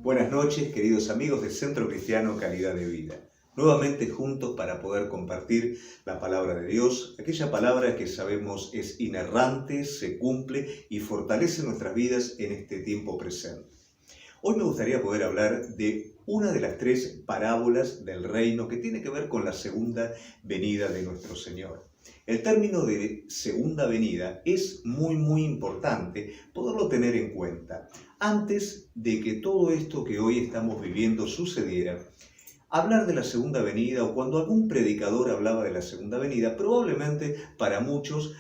Buenas noches, queridos amigos del Centro Cristiano Calidad de Vida. Nuevamente juntos para poder compartir la palabra de Dios, aquella palabra que sabemos es inerrante, se cumple y fortalece nuestras vidas en este tiempo presente. Hoy me gustaría poder hablar de una de las tres parábolas del reino que tiene que ver con la segunda venida de nuestro Señor. El término de segunda venida es muy importante poderlo tener en cuenta. Antes de que todo esto que hoy estamos viviendo sucediera, hablar de la segunda venida o cuando algún predicador hablaba de la segunda venida, probablemente para muchos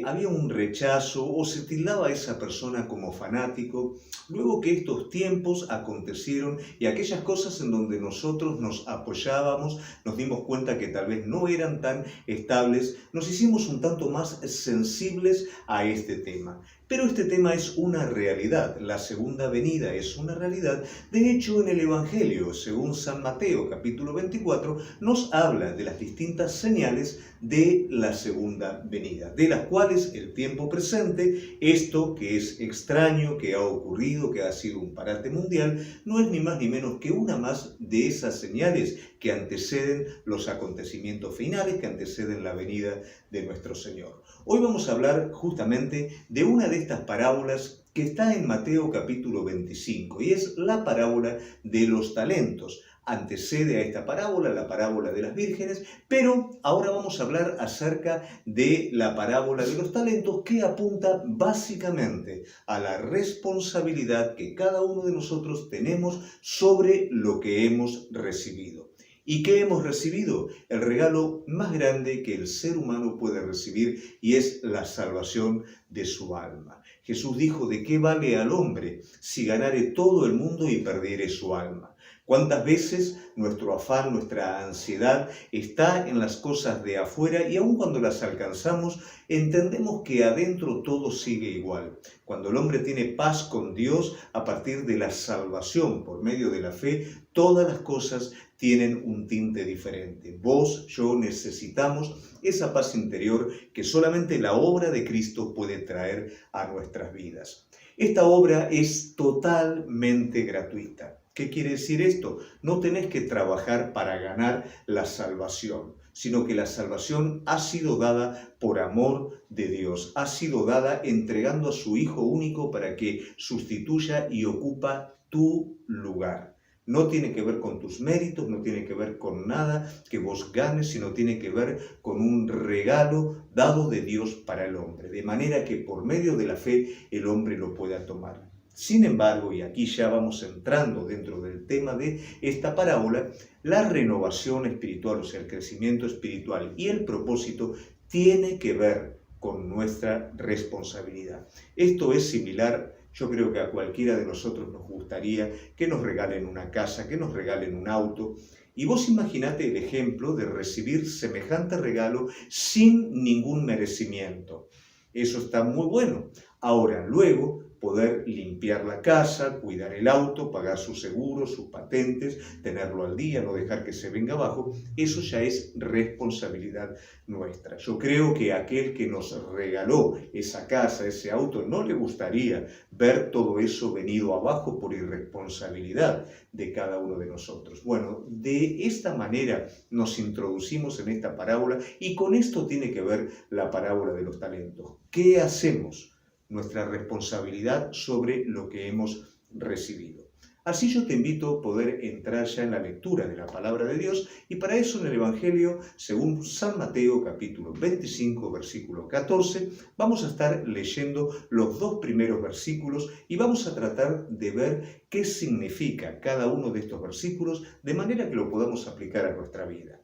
había un rechazo o se tildaba a esa persona como fanático. Luego que estos tiempos acontecieron y aquellas cosas en donde nosotros nos apoyábamos, nos dimos cuenta que tal vez no eran tan estables, nos hicimos un tanto más sensibles a este tema. Pero este tema es una realidad, la segunda venida es una realidad. De hecho, en el Evangelio, según San Mateo, capítulo 24, nos habla de las distintas señales de la segunda venida, de las cuales el tiempo presente, esto que es extraño, que ha ocurrido, que ha sido un parate mundial, no es ni más ni menos que una más de esas señales que anteceden los acontecimientos finales, que anteceden la venida de nuestro Señor. Hoy vamos a hablar justamente de una de estas parábolas que está en Mateo capítulo 25 y es la parábola de los talentos. Antecede a esta parábola la parábola de las vírgenes, pero ahora vamos a hablar acerca de la parábola de los talentos que apunta básicamente a la responsabilidad que cada uno de nosotros tenemos sobre lo que hemos recibido. ¿Y qué hemos recibido? El regalo más grande que el ser humano puede recibir y es la salvación de su alma. Jesús dijo: ¿de qué vale al hombre si ganare todo el mundo y perdiere su alma? ¿Cuántas veces nuestro afán, nuestra ansiedad está en las cosas de afuera y aun cuando las alcanzamos entendemos que adentro todo sigue igual? Cuando el hombre tiene paz con Dios a partir de la salvación por medio de la fe, todas las cosas tienen un tinte diferente. Vos, yo necesitamos esa paz interior que solamente la obra de Cristo puede traer a nuestras vidas. Esta obra es totalmente gratuita. ¿Qué quiere decir esto? No tenés que trabajar para ganar la salvación, sino que la salvación ha sido dada por amor de Dios, ha sido dada entregando a su Hijo único para que sustituya y ocupa tu lugar. No tiene que ver con tus méritos, no tiene que ver con nada que vos ganes, sino tiene que ver con un regalo dado de Dios para el hombre, de manera que por medio de la fe el hombre lo pueda tomar. Sin embargo, y aquí ya vamos entrando dentro del tema de esta parábola, la renovación espiritual, o sea, el crecimiento espiritual y el propósito tiene que ver con nuestra responsabilidad. Esto es similar, yo creo que a cualquiera de nosotros nos gustaría que nos regalen una casa, que nos regalen un auto. Y vos imaginate el ejemplo de recibir semejante regalo sin ningún merecimiento. Eso está muy bueno. Ahora, luego, poder limpiar la casa, cuidar el auto, pagar sus seguros, sus patentes, tenerlo al día, no dejar que se venga abajo, eso ya es responsabilidad nuestra. Yo creo que aquel que nos regaló esa casa, ese auto, no le gustaría ver todo eso venido abajo por irresponsabilidad de cada uno de nosotros. Bueno, de esta manera nos introducimos en esta parábola y con esto tiene que ver la parábola de los talentos. ¿Qué hacemos? Nuestra responsabilidad sobre lo que hemos recibido. Así yo te invito a poder entrar ya en la lectura de la palabra de Dios y para eso en el Evangelio, según San Mateo capítulo 25, versículo 14, vamos a estar leyendo los dos primeros versículos y vamos a tratar de ver qué significa cada uno de estos versículos de manera que lo podamos aplicar a nuestra vida.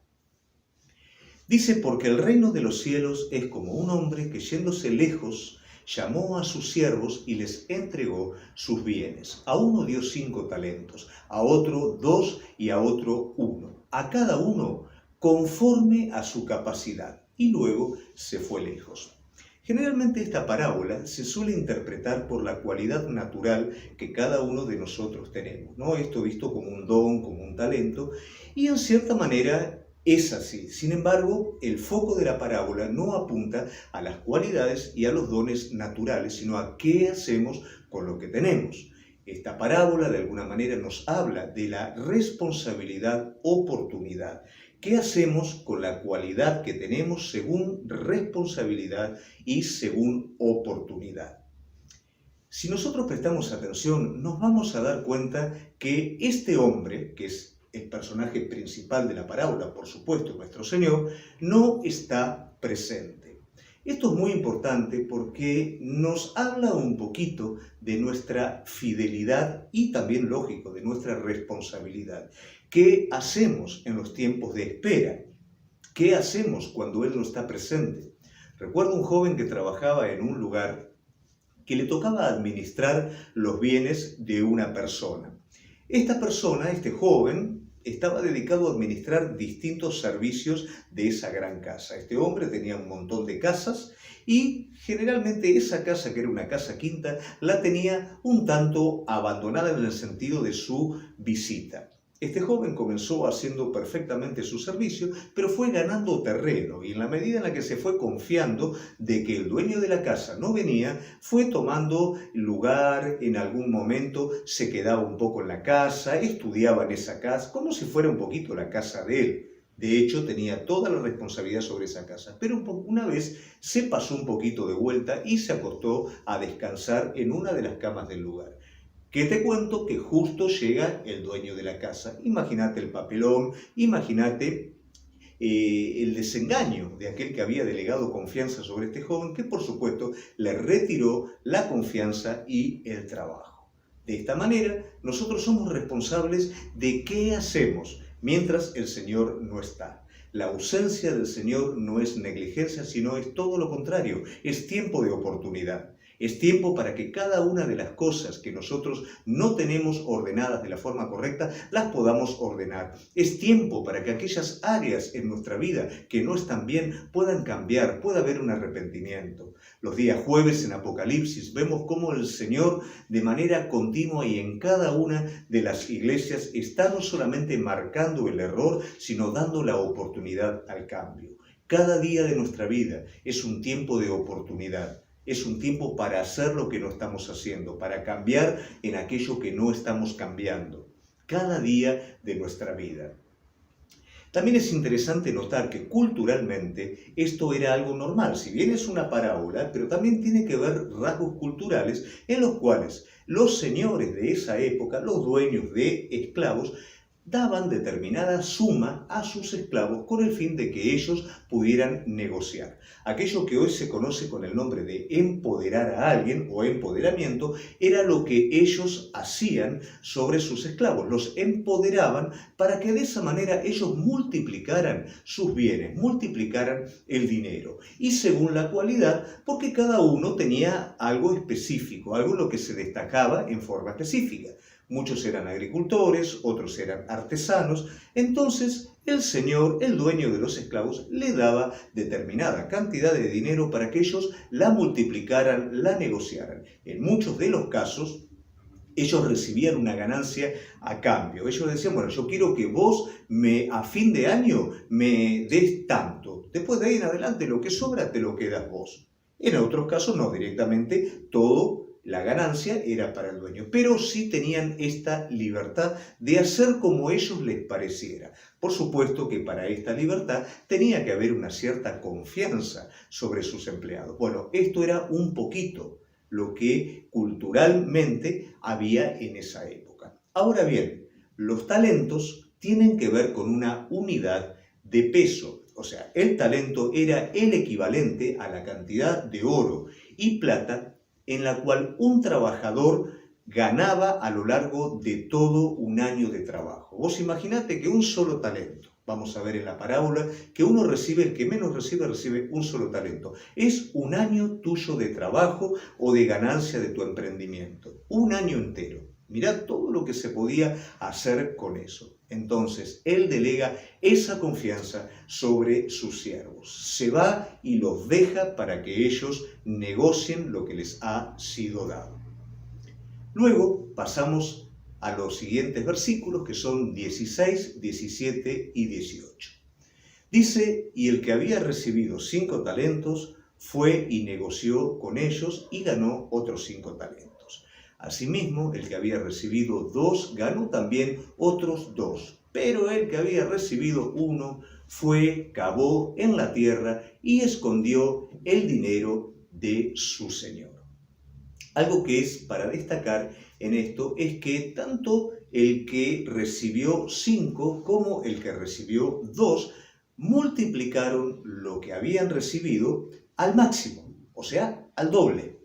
Dice: porque el reino de los cielos es como un hombre que yéndose lejos llamó a sus siervos y les entregó sus bienes. A uno dio 5 talentos, a otro 2 y a otro 1. A cada uno conforme a su capacidad. Y luego se fue lejos. Generalmente esta parábola se suele interpretar por la cualidad natural que cada uno de nosotros tenemos, ¿no? Esto visto como un don, como un talento, y en cierta manera es así. Sin embargo, el foco de la parábola no apunta a las cualidades y a los dones naturales, sino a qué hacemos con lo que tenemos. Esta parábola de alguna manera nos habla de la responsabilidad-oportunidad. ¿Qué hacemos con la cualidad que tenemos según responsabilidad y según oportunidad? Si nosotros prestamos atención, nos vamos a dar cuenta que este hombre, que es el personaje principal de la parábola, por supuesto, nuestro Señor, no está presente. Esto es muy importante porque nos habla un poquito de nuestra fidelidad y también, lógico, de nuestra responsabilidad. ¿Qué hacemos en los tiempos de espera? ¿Qué hacemos cuando Él no está presente? Recuerdo un joven que trabajaba en un lugar que le tocaba administrar los bienes de una persona. Esta persona, este joven, estaba dedicado a administrar distintos servicios de esa gran casa. Este hombre tenía un montón de casas y generalmente esa casa, que era una casa quinta, la tenía un tanto abandonada en el sentido de su visita. Este joven comenzó haciendo perfectamente su servicio, pero fue ganando terreno y en la medida en la que se fue confiando de que el dueño de la casa no venía, fue tomando lugar en algún momento, se quedaba un poco en la casa, estudiaba en esa casa, como si fuera un poquito la casa de él. De hecho, tenía toda la responsabilidad sobre esa casa, pero una vez se pasó un poquito de vuelta y se acostó a descansar en una de las camas del lugar. ¿Qué te cuento? Que justo llega el dueño de la casa. Imagínate el papelón, imagínate el desengaño de aquel que había delegado confianza sobre este joven, que por supuesto le retiró la confianza y el trabajo. De esta manera, nosotros somos responsables de qué hacemos mientras el Señor no está. La ausencia del Señor no es negligencia, sino es todo lo contrario, es tiempo de oportunidad. Es tiempo para que cada una de las cosas que nosotros no tenemos ordenadas de la forma correcta, las podamos ordenar. Es tiempo para que aquellas áreas en nuestra vida que no están bien puedan cambiar, pueda haber un arrepentimiento. Los días jueves en Apocalipsis vemos cómo el Señor de manera continua y en cada una de las iglesias está no solamente marcando el error, sino dando la oportunidad al cambio. Cada día de nuestra vida es un tiempo de oportunidad. Es un tiempo para hacer lo que no estamos haciendo, para cambiar en aquello que no estamos cambiando. Cada día de nuestra vida. También es interesante notar que culturalmente esto era algo normal. Si bien es una parábola, pero también tiene que ver rasgos culturales en los cuales los señores de esa época, los dueños de esclavos, daban determinada suma a sus esclavos con el fin de que ellos pudieran negociar. Aquello que hoy se conoce con el nombre de empoderar a alguien o empoderamiento era lo que ellos hacían sobre sus esclavos. Los empoderaban para que de esa manera ellos multiplicaran sus bienes, multiplicaran el dinero. Y según la cualidad, porque cada uno tenía algo específico, algo en lo que se destacaba en forma específica. Muchos eran agricultores, otros eran artesanos. Entonces el señor, el dueño de los esclavos, le daba determinada cantidad de dinero para que ellos la multiplicaran, la negociaran. En muchos de los casos, ellos recibían una ganancia a cambio. Ellos decían, bueno, yo quiero que vos a fin de año me des tanto. Después de ahí en adelante lo que sobra te lo quedas vos. En otros casos no, directamente todo. La ganancia era para el dueño, pero sí tenían esta libertad de hacer como ellos les pareciera. Por supuesto que para esta libertad tenía que haber una cierta confianza sobre sus empleados. Bueno, esto era un poquito lo que culturalmente había en esa época. Ahora bien, los talentos tienen que ver con una unidad de peso. O sea, el talento era el equivalente a la cantidad de oro y plata en la cual un trabajador ganaba a lo largo de todo un año de trabajo. Vos imaginate que un solo talento, vamos a ver en la parábola, que uno recibe, el que menos recibe un solo talento. Es un año tuyo de trabajo o de ganancia de tu emprendimiento. Un año entero. Mirá todo lo que se podía hacer con eso. Entonces, él delega esa confianza sobre sus siervos. Se va y los deja para que ellos negocien lo que les ha sido dado. Luego pasamos a los siguientes versículos, que son 16, 17 y 18. Dice, y el que había recibido 5 talentos fue y negoció con ellos y ganó otros 5 talentos. Asimismo, el que había recibido 2 ganó también otros 2. Pero el que había recibido 1 fue, cavó en la tierra y escondió el dinero de su señor. Algo que es para destacar en esto es que tanto el que recibió 5 como el que recibió 2 multiplicaron lo que habían recibido al máximo, o sea, al doble.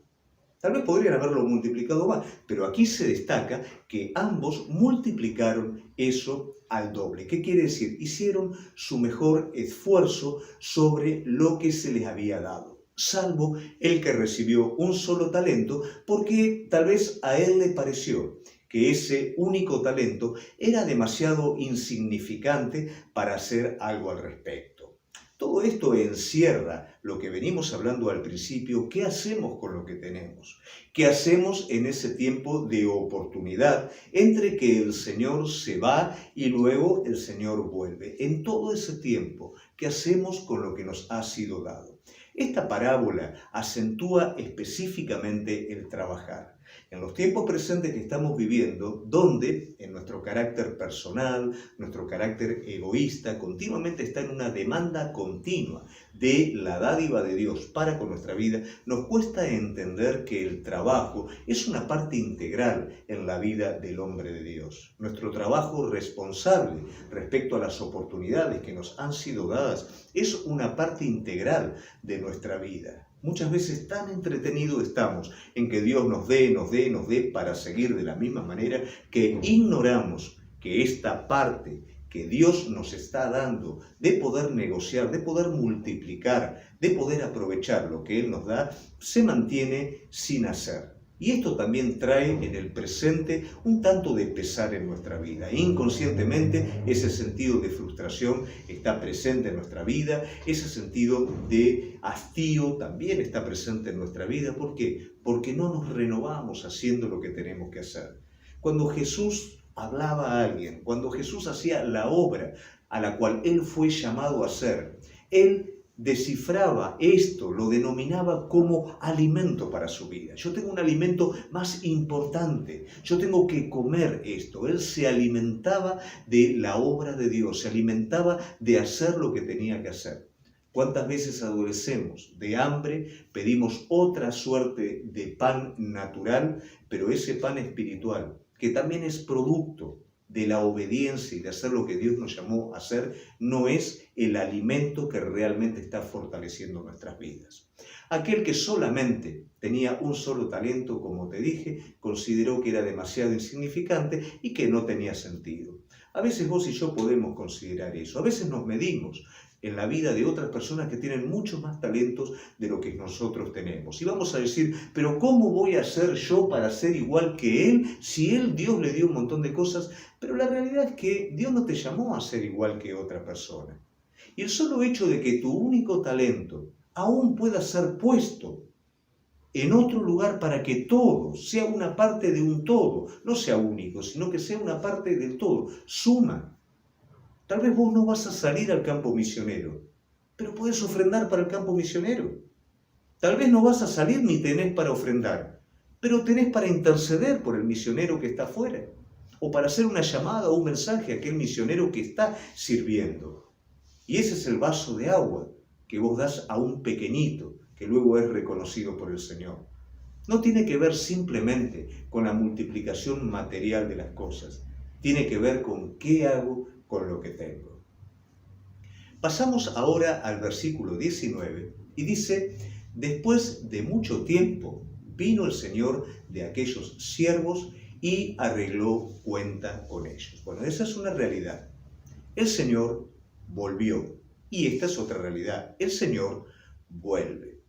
Tal vez podrían haberlo multiplicado más, pero aquí se destaca que ambos multiplicaron eso al doble. ¿Qué quiere decir? Hicieron su mejor esfuerzo sobre lo que se les había dado, salvo el que recibió un solo talento, porque tal vez a él le pareció que ese único talento era demasiado insignificante para hacer algo al respecto. Todo esto encierra lo que venimos hablando al principio. ¿Qué hacemos con lo que tenemos? ¿Qué hacemos en ese tiempo de oportunidad entre que el Señor se va y luego el Señor vuelve? En todo ese tiempo, ¿qué hacemos con lo que nos ha sido dado? Esta parábola acentúa específicamente el trabajar. En los tiempos presentes que estamos viviendo, donde en nuestro carácter personal, nuestro carácter egoísta, continuamente está en una demanda continua de la dádiva de Dios para con nuestra vida, nos cuesta entender que el trabajo es una parte integral en la vida del hombre de Dios. Nuestro trabajo responsable respecto a las oportunidades que nos han sido dadas es una parte integral de nuestra vida. Muchas veces tan entretenidos estamos en que Dios nos dé para seguir de la misma manera que ignoramos que esta parte que Dios nos está dando de poder negociar, de poder multiplicar, de poder aprovechar lo que Él nos da, se mantiene sin hacer. Y esto también trae en el presente un tanto de pesar en nuestra vida. Inconscientemente ese sentido de frustración está presente en nuestra vida, ese sentido de hastío también está presente en nuestra vida. ¿Por qué? Porque no nos renovamos haciendo lo que tenemos que hacer. Cuando Jesús hablaba a alguien, cuando Jesús hacía la obra a la cual Él fue llamado a hacer, Él descifraba esto, lo denominaba como alimento para su vida. Yo tengo un alimento más importante, yo tengo que comer esto. Él se alimentaba de la obra de Dios, se alimentaba de hacer lo que tenía que hacer. ¿Cuántas veces adolecemos de hambre, pedimos otra suerte de pan natural, pero ese pan espiritual, que también es producto de la obediencia y de hacer lo que Dios nos llamó a hacer, no es el alimento que realmente está fortaleciendo nuestras vidas? Aquel que solamente tenía un solo talento, como te dije, consideró que era demasiado insignificante y que no tenía sentido. A veces vos y yo podemos considerar eso. A veces nos medimos en la vida de otras personas que tienen muchos más talentos de lo que nosotros tenemos. Y vamos a decir, pero ¿cómo voy a ser yo para ser igual que él si Dios le dio un montón de cosas? Pero la realidad es que Dios no te llamó a ser igual que otra persona. Y el solo hecho de que tu único talento aún pueda ser puesto en otro lugar para que todo sea una parte de un todo, no sea único, sino que sea una parte del todo, suma. Tal vez vos no vas a salir al campo misionero, pero puedes ofrendar para el campo misionero. Tal vez no vas a salir ni tenés para ofrendar, pero tenés para interceder por el misionero que está afuera, o para hacer una llamada o un mensaje a aquel misionero que está sirviendo. Y ese es el vaso de agua que vos das a un pequeñito, que luego es reconocido por el Señor. No tiene que ver simplemente con la multiplicación material de las cosas, tiene que ver con qué hago con lo que tengo. Pasamos ahora al versículo 19 y dice: después de mucho tiempo vino el Señor de aquellos siervos y arregló cuenta con ellos. Bueno, esa es una realidad. El Señor volvió y esta es otra realidad. El Señor vuelve.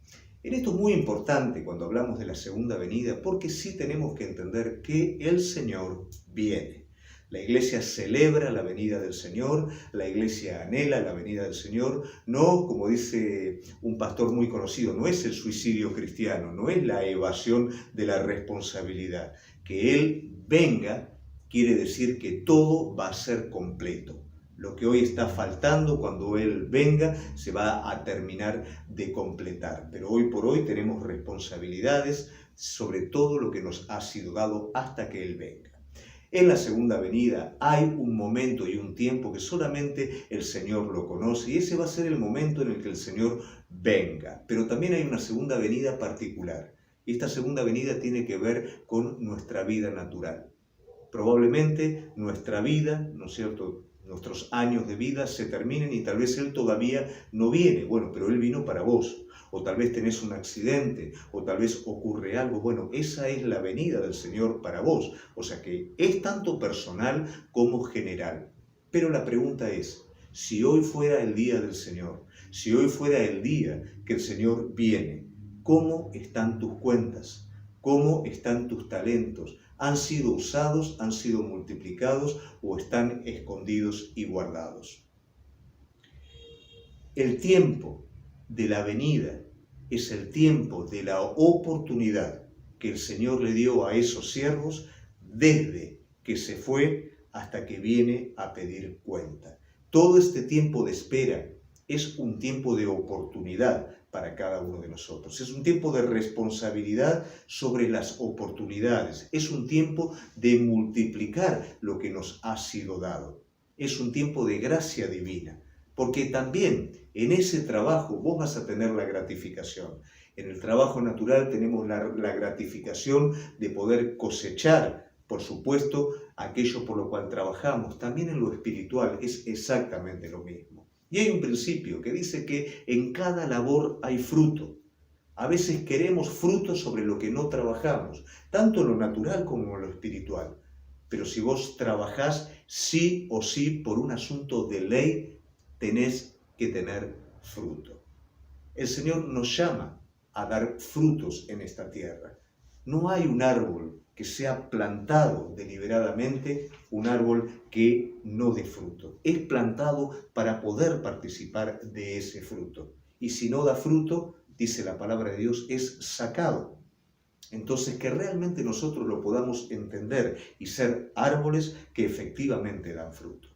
En esto es muy importante cuando hablamos de la segunda venida, porque sí tenemos que entender que el Señor viene. La iglesia celebra la venida del Señor, la iglesia anhela la venida del Señor. No, como dice un pastor muy conocido, no es el suicidio cristiano, no es la evasión de la responsabilidad. Que Él venga quiere decir que todo va a ser completo. Lo que hoy está faltando, cuando Él venga, se va a terminar de completar. Pero hoy por hoy tenemos responsabilidades sobre todo lo que nos ha sido dado hasta que Él venga. En la segunda venida hay un momento y un tiempo que solamente el Señor lo conoce y ese va a ser el momento en el que el Señor venga. Pero también hay una segunda venida particular. Y esta segunda venida tiene que ver con nuestra vida natural. Probablemente nuestra vida, ¿no es cierto?, nuestros años de vida se terminen y tal vez Él todavía no viene. Bueno, pero Él vino para vos. O tal vez tenés un accidente, o tal vez ocurre algo. Bueno, esa es la venida del Señor para vos. O sea que es tanto personal como general. Pero la pregunta es, si hoy fuera el día del Señor, si hoy fuera el día que el Señor viene, ¿cómo están tus cuentas? ¿Cómo están tus talentos? ¿Han sido usados, han sido multiplicados o están escondidos y guardados? El tiempo de la venida es el tiempo de la oportunidad que el Señor le dio a esos siervos desde que se fue hasta que viene a pedir cuenta. Todo este tiempo de espera es un tiempo de oportunidad para cada uno de nosotros. Es un tiempo de responsabilidad sobre las oportunidades. Es un tiempo de multiplicar lo que nos ha sido dado. Es un tiempo de gracia divina. Porque también en ese trabajo vos vas a tener la gratificación. En el trabajo natural tenemos la gratificación de poder cosechar, por supuesto, aquello por lo cual trabajamos. También en lo espiritual es exactamente lo mismo. Y hay un principio que dice que en cada labor hay fruto. A veces queremos fruto sobre lo que no trabajamos, tanto en lo natural como en lo espiritual. Pero si vos trabajás sí o sí por un asunto de ley, tenés que tener fruto. El Señor nos llama a dar frutos en esta tierra. No hay un árbol que sea plantado deliberadamente, un árbol que no dé fruto. Es plantado para poder participar de ese fruto. Y si no da fruto, dice la palabra de Dios, es sacado. Entonces, que realmente nosotros lo podamos entender y ser árboles que efectivamente dan fruto.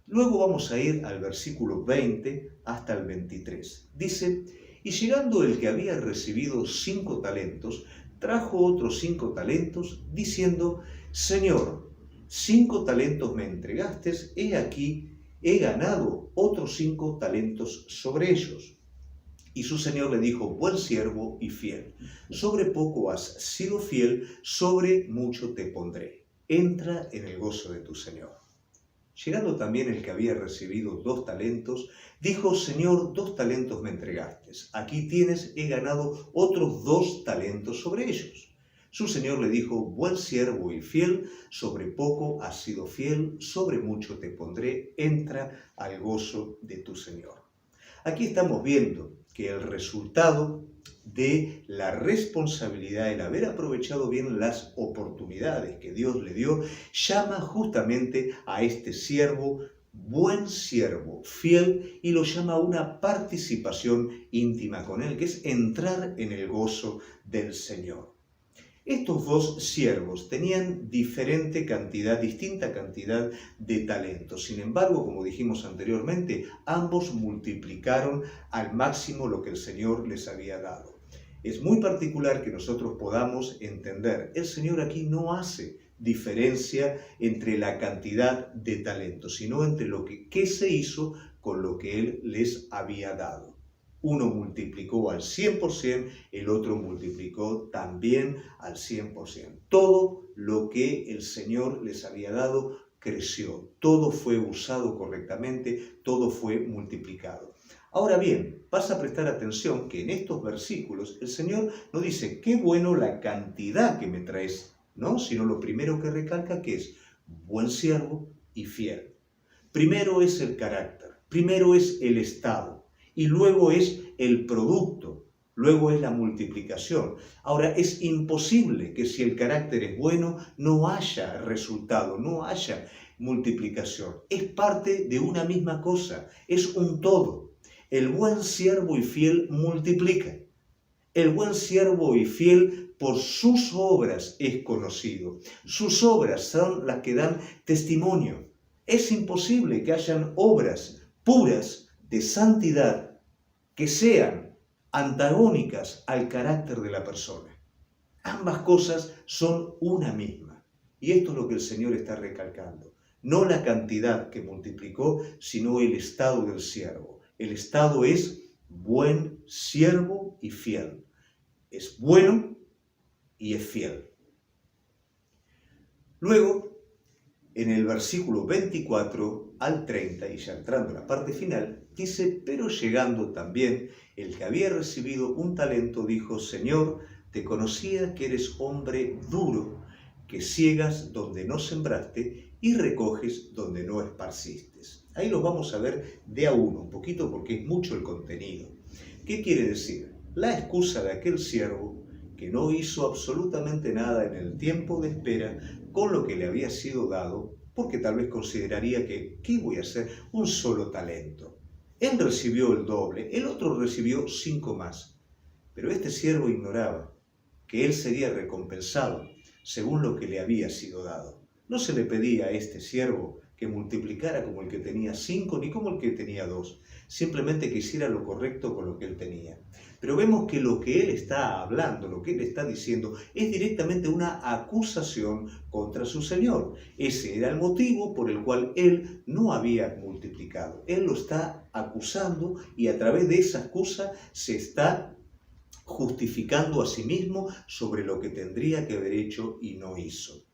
Luego vamos a ir al versículo 20 hasta el 23. Dice, y llegando el que había recibido 5 talentos, trajo otros 5 talentos, diciendo, Señor, 5 talentos me entregaste, he aquí, he ganado otros 5 talentos sobre ellos. Y su señor le dijo, buen siervo y fiel, sobre poco has sido fiel, sobre mucho te pondré. Entra en el gozo de tu señor. Llegando también el que había recibido 2 talentos, dijo, Señor, 2 talentos me entregaste. Aquí tienes, he ganado otros 2 talentos sobre ellos. Su señor le dijo, buen siervo y fiel, sobre poco has sido fiel, sobre mucho te pondré, entra al gozo de tu señor. Aquí estamos viendo que el resultado de la responsabilidad, el haber aprovechado bien las oportunidades que Dios le dio, llama justamente a este siervo, buen siervo, fiel, y lo llama a una participación íntima con él, que es entrar en el gozo del Señor. Estos 2 siervos tenían distinta cantidad de talentos. Sin embargo, como dijimos anteriormente, ambos multiplicaron al máximo lo que el Señor les había dado. Es muy particular que nosotros podamos entender, el Señor aquí no hace diferencia entre la cantidad de talentos, sino entre lo que se hizo con lo que Él les había dado. Uno multiplicó al 100%, el otro multiplicó también al 100%. Todo lo que el Señor les había dado creció, todo fue usado correctamente, todo fue multiplicado. Ahora bien, vas a prestar atención que en estos versículos el Señor no dice, qué bueno la cantidad que me traes, ¿no? Sino lo primero que recalca que es buen siervo y fiel. Primero es el carácter, primero es el estado. Y luego es el producto, luego es la multiplicación. Ahora, es imposible que si el carácter es bueno, no haya resultado, no haya multiplicación. Es parte de una misma cosa, es un todo. El buen siervo y fiel multiplica. El buen siervo y fiel por sus obras es conocido. Sus obras son las que dan testimonio. Es imposible que hayan obras puras de santidad que sean antagónicas al carácter de la persona. Ambas cosas son una misma. Y esto es lo que el Señor está recalcando. No la cantidad que multiplicó, sino el estado del siervo. El estado es buen siervo y fiel. Es bueno y es fiel. Luego, en el versículo 24 al 30, y ya entrando en la parte final, dice, pero llegando también el que había recibido un talento, dijo, Señor, te conocía que eres hombre duro, que ciegas donde no sembraste y recoges donde no esparciste. Ahí lo vamos a ver de a uno, un poquito porque es mucho el contenido. ¿Qué quiere decir? La excusa de aquel siervo que no hizo absolutamente nada en el tiempo de espera con lo que le había sido dado, porque tal vez consideraría que, ¿qué voy a hacer? Un solo talento. Él recibió el doble, el otro recibió 5 más. Pero este siervo ignoraba que él sería recompensado según lo que le había sido dado. No se le pedía a este siervo que multiplicara como el que tenía 5 ni como el que tenía 2, simplemente que hiciera lo correcto con lo que él tenía. Pero vemos que lo que él está hablando, lo que él está diciendo, es directamente una acusación contra su Señor. Ese era el motivo por el cual él no había multiplicado. Él lo está acusando y a través de esa excusa se está justificando a sí mismo sobre lo que tendría que haber hecho y no hizo.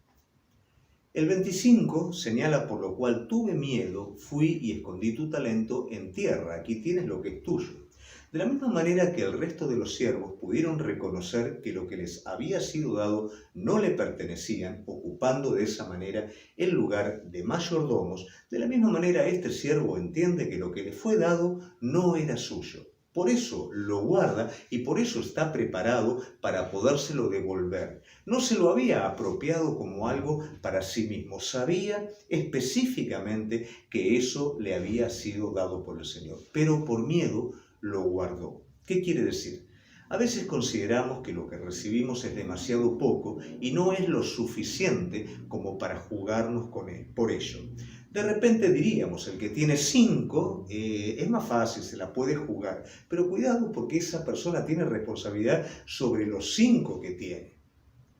El 25 señala, por lo cual tuve miedo, fui y escondí tu talento en tierra, aquí tienes lo que es tuyo. De la misma manera que el resto de los siervos pudieron reconocer que lo que les había sido dado no le pertenecían, ocupando de esa manera el lugar de mayordomos, de la misma manera este siervo entiende que lo que le fue dado no era suyo. Por eso lo guarda y por eso está preparado para podérselo devolver. No se lo había apropiado como algo para sí mismo. Sabía específicamente que eso le había sido dado por el Señor, pero por miedo lo guardó. ¿Qué quiere decir? A veces consideramos que lo que recibimos es demasiado poco y no es lo suficiente como para jugarnos con él, por ello. De repente diríamos, el que tiene 5 es más fácil, se la puede jugar, pero cuidado porque esa persona tiene responsabilidad sobre los 5 que tiene.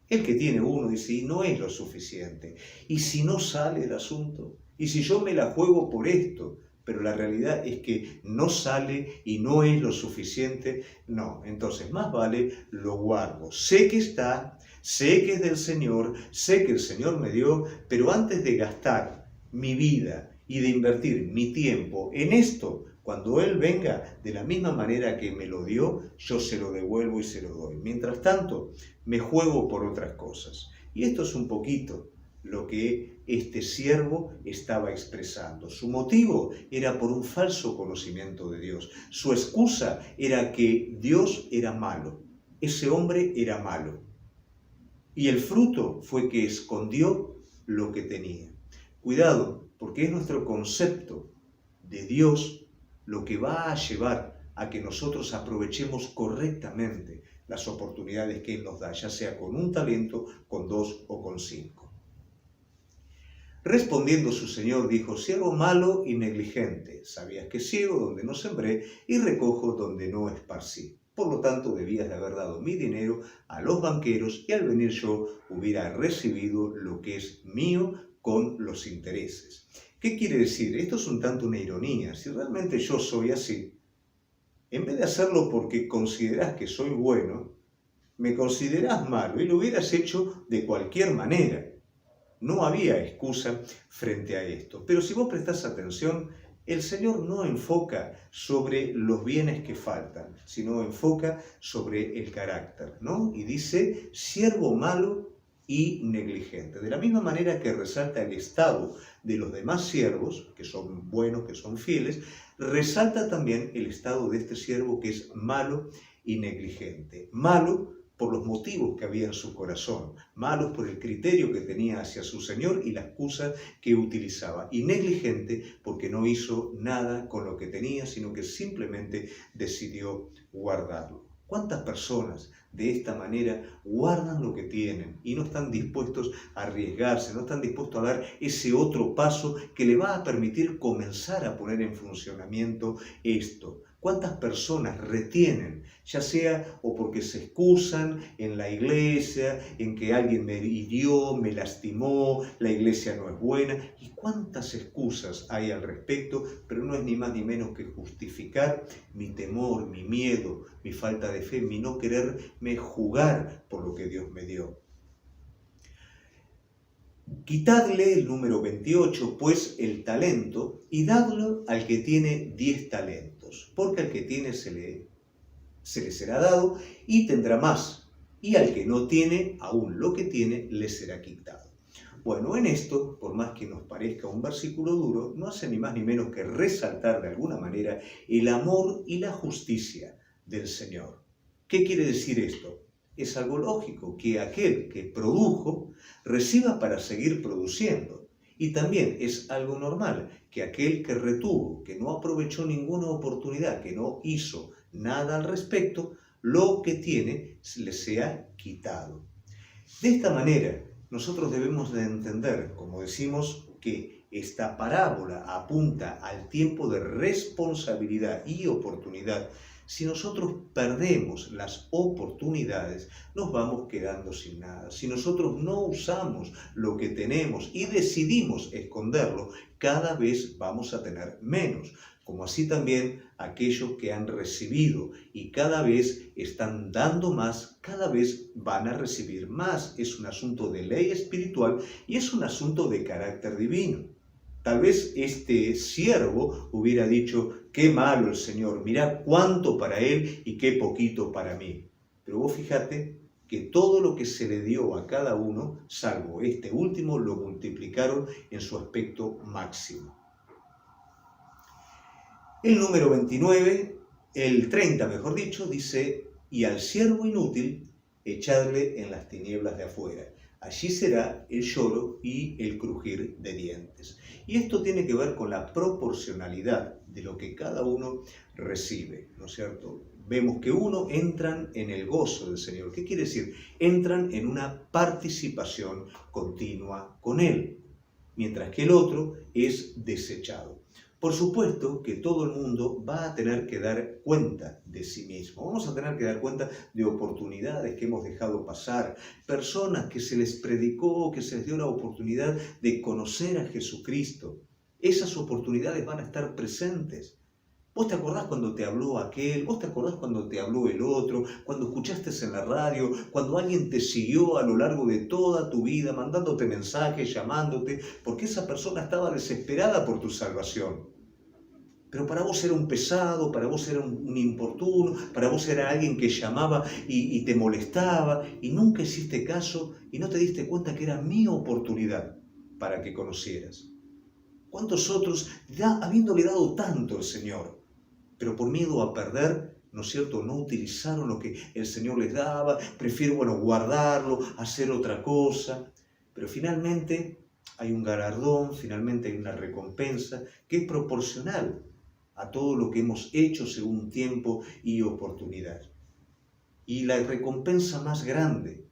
El que tiene 1 dice, y no es lo suficiente. ¿Y si no sale el asunto? ¿Y si yo me la juego por esto? Pero la realidad es que no sale y no es lo suficiente. No, entonces más vale lo guardo. Sé que está, sé que es del Señor, sé que el Señor me dio, pero antes de gastar mi vida y de invertir mi tiempo en esto, cuando Él venga de la misma manera que me lo dio, yo se lo devuelvo y se lo doy. Mientras tanto, me juego por otras cosas. Y esto es un poquito lo que este siervo estaba expresando. Su motivo era por un falso conocimiento de Dios. Su excusa era que Dios era malo. Ese hombre era malo. Y el fruto fue que escondió lo que tenía. Cuidado, porque es nuestro concepto de Dios lo que va a llevar a que nosotros aprovechemos correctamente las oportunidades que Él nos da, ya sea con un talento, con 2 o con 5. Respondiendo su señor dijo, siervo malo y negligente, sabías que ciego donde no sembré y recojo donde no esparcí. Por lo tanto, debías de haber dado mi dinero a los banqueros y al venir yo hubiera recibido lo que es mío con los intereses. ¿Qué quiere decir? Esto es un tanto una ironía. Si realmente yo soy así, en vez de hacerlo porque considerás que soy bueno, me considerás malo y lo hubieras hecho de cualquier manera. No había excusa frente a esto. Pero si vos prestás atención, el Señor no enfoca sobre los bienes que faltan, sino enfoca sobre el carácter, ¿no? Y dice, siervo malo y negligente. De la misma manera que resalta el estado de los demás siervos, que son buenos, que son fieles, resalta también el estado de este siervo que es malo y negligente. Malo por los motivos que había en su corazón, malos por el criterio que tenía hacia su Señor y la excusa que utilizaba, y negligente porque no hizo nada con lo que tenía, sino que simplemente decidió guardarlo. ¿Cuántas personas de esta manera guardan lo que tienen y no están dispuestos a arriesgarse, no están dispuestos a dar ese otro paso que le va a permitir comenzar a poner en funcionamiento esto? ¿Cuántas personas retienen, ya sea o porque se excusan en la iglesia, en que alguien me hirió, me lastimó, la iglesia no es buena? ¿Y cuántas excusas hay al respecto? Pero no es ni más ni menos que justificar mi temor, mi miedo, mi falta de fe, mi no quererme jugar por lo que Dios me dio. Quitadle el número 28, pues el talento, y dadlo al que tiene 10 talentos, porque al que tiene se le será dado y tendrá más, y al que no tiene, aún lo que tiene le será quitado. Bueno, en esto, por más que nos parezca un versículo duro, no hace ni más ni menos que resaltar de alguna manera el amor y la justicia del Señor. ¿Qué quiere decir esto? Es algo lógico que aquel que produjo reciba para seguir produciendo. Y también es algo normal que aquel que retuvo, que no aprovechó ninguna oportunidad, que no hizo nada al respecto, lo que tiene le sea quitado. De esta manera, nosotros debemos de entender, como decimos, que esta parábola apunta al tiempo de responsabilidad y oportunidad. Si nosotros perdemos las oportunidades, nos vamos quedando sin nada. Si nosotros no usamos lo que tenemos y decidimos esconderlo, cada vez vamos a tener menos. Como así también aquellos que han recibido y cada vez están dando más, cada vez van a recibir más. Es un asunto de ley espiritual y es un asunto de carácter divino. Tal vez este siervo hubiera dicho, qué malo el Señor, mirá cuánto para él y qué poquito para mí. Pero vos fíjate que todo lo que se le dio a cada uno, salvo este último, lo multiplicaron en su aspecto máximo. El número 29, el 30 mejor dicho, dice, y al siervo inútil echadle en las tinieblas de afuera. Allí será el lloro y el crujir de dientes. Y esto tiene que ver con la proporcionalidad de lo que cada uno recibe, ¿no es cierto? Vemos que uno entran en el gozo del Señor. ¿Qué quiere decir? Entran en una participación continua con Él, mientras que el otro es desechado. Por supuesto que todo el mundo va a tener que dar cuenta de sí mismo. Vamos a tener que dar cuenta de oportunidades que hemos dejado pasar, personas que se les predicó, que se les dio la oportunidad de conocer a Jesucristo. Esas oportunidades van a estar presentes. ¿Vos te acordás cuando te habló aquel? ¿Vos te acordás cuando te habló el otro? Cuando escuchaste en la radio, cuando alguien te siguió a lo largo de toda tu vida, mandándote mensajes, llamándote, porque esa persona estaba desesperada por tu salvación. Pero para vos era un pesado, para vos era un importuno, para vos era alguien que llamaba y te molestaba y nunca hiciste caso y no te diste cuenta que era mi oportunidad para que conocieras. ¿Cuántos otros, habiéndole dado tanto al Señor, pero por miedo a perder, ¿no es cierto?, no utilizaron lo que el Señor les daba, prefieren, guardarlo, hacer otra cosa? Pero finalmente hay un galardón, finalmente hay una recompensa que es proporcional a todo lo que hemos hecho según tiempo y oportunidad. Y la recompensa más grande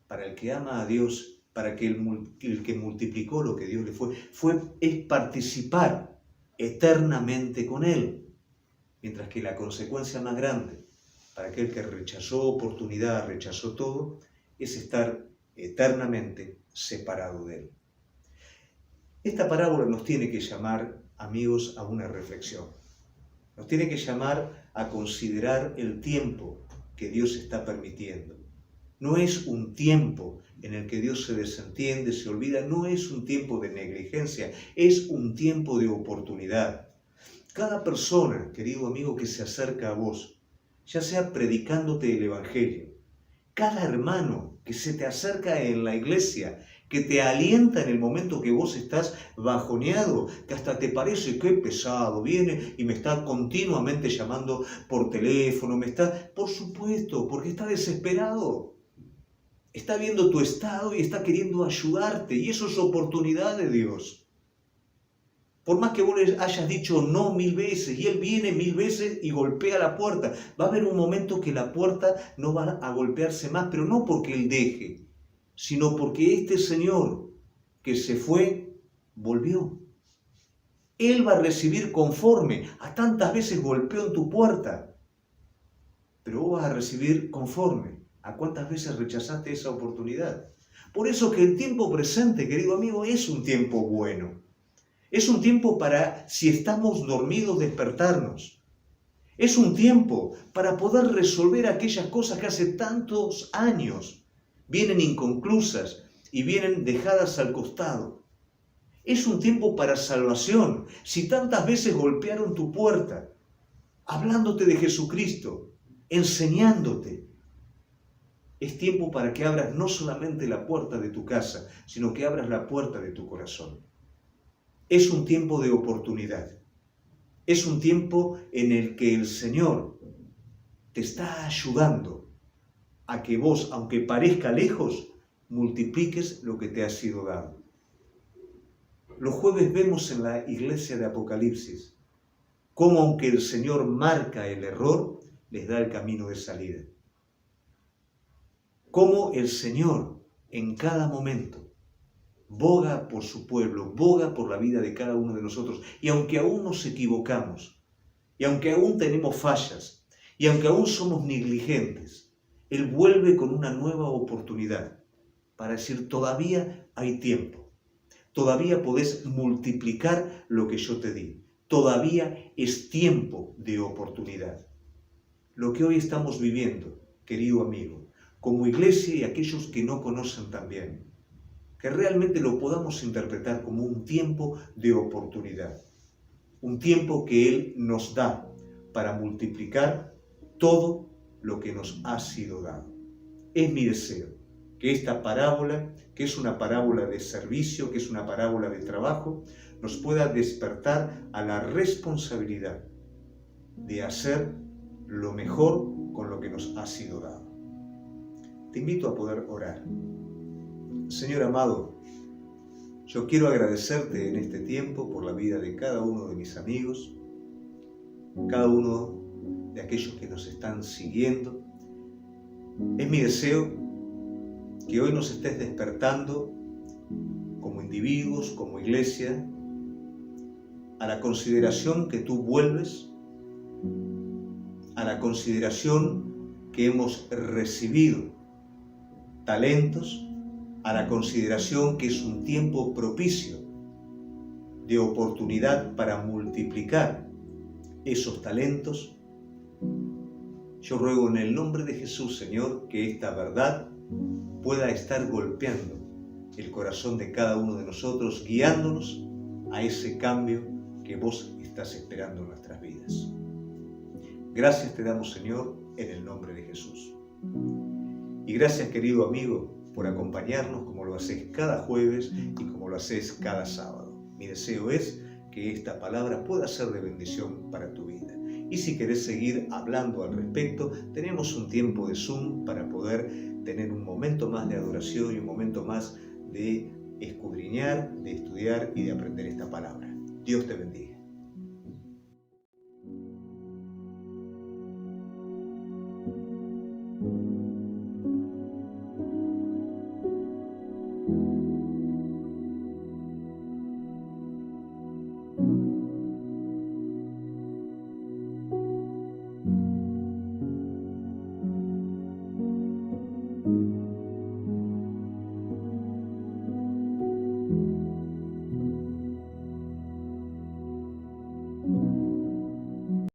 para el que ama a Dios, para que el que multiplicó lo que Dios le es participar eternamente con Él. Mientras que la consecuencia más grande para aquel que rechazó oportunidad, rechazó todo, es estar eternamente separado de Él. Esta parábola nos tiene que llamar, amigos, a una reflexión. Nos tiene que llamar a considerar el tiempo que Dios está permitiendo. No es un tiempo en el que Dios se desentiende, se olvida, no es un tiempo de negligencia, es un tiempo de oportunidad. Cada persona, querido amigo, que se acerca a vos, ya sea predicándote el Evangelio, cada hermano que se te acerca en la iglesia, que te alienta en el momento que vos estás bajoneado, que hasta te parece que pesado, viene y me está continuamente llamando por teléfono, por supuesto, porque está desesperado. Está viendo tu estado y está queriendo ayudarte, y eso es oportunidad de Dios. Por más que vos le hayas dicho no 1000 veces, y Él viene 1000 veces y golpea la puerta, va a haber un momento que la puerta no va a golpearse más, pero no porque Él deje, sino porque este Señor que se fue, volvió. Él va a recibir conforme a tantas veces golpeó en tu puerta. Pero vos vas a recibir conforme a cuántas veces rechazaste esa oportunidad. Por eso que el tiempo presente, querido amigo, es un tiempo bueno. Es un tiempo para, si estamos dormidos, despertarnos. Es un tiempo para poder resolver aquellas cosas que hace tantos años vienen inconclusas y vienen dejadas al costado. Es un tiempo para salvación. Si tantas veces golpearon tu puerta, hablándote de Jesucristo, enseñándote, es tiempo para que abras no solamente la puerta de tu casa, sino que abras la puerta de tu corazón. Es un tiempo de oportunidad. Es un tiempo en el que el Señor te está ayudando a que vos, aunque parezca lejos, multipliques lo que te ha sido dado. Los jueves vemos en la iglesia de Apocalipsis cómo, aunque el Señor marca el error, les da el camino de salida. Cómo el Señor en cada momento boga por su pueblo, boga por la vida de cada uno de nosotros. Y aunque aún nos equivocamos, y aunque aún tenemos fallas, y aunque aún somos negligentes, Él vuelve con una nueva oportunidad para decir, todavía hay tiempo. Todavía podés multiplicar lo que yo te di. Todavía es tiempo de oportunidad. Lo que hoy estamos viviendo, querido amigo, como iglesia y aquellos que no conocen también, que realmente lo podamos interpretar como un tiempo de oportunidad. Un tiempo que Él nos da para multiplicar todo lo que nos ha sido dado. Es mi deseo que esta parábola, que es una parábola de servicio, que es una parábola de trabajo, nos pueda despertar a la responsabilidad de hacer lo mejor con lo que nos ha sido dado. Te invito a poder orar. Señor amado, yo quiero agradecerte en este tiempo por la vida de cada uno de mis amigos, cada uno de aquellos que nos están siguiendo. Es mi deseo que hoy nos estés despertando como individuos, como iglesia, a la consideración que tú vuelves, a la consideración que hemos recibido talentos, a la consideración que es un tiempo propicio de oportunidad para multiplicar esos talentos. Yo ruego en el nombre de Jesús, Señor, que esta verdad pueda estar golpeando el corazón de cada uno de nosotros, guiándonos a ese cambio que vos estás esperando en nuestras vidas. Gracias te damos, Señor, en el nombre de Jesús. Y gracias, querido amigo, por acompañarnos como lo haces cada jueves y como lo haces cada sábado. Mi deseo es que esta palabra pueda ser de bendición para tu vida. Y si querés seguir hablando al respecto, tenemos un tiempo de Zoom para poder tener un momento más de adoración y un momento más de escudriñar, de estudiar y de aprender esta palabra. Dios te bendiga.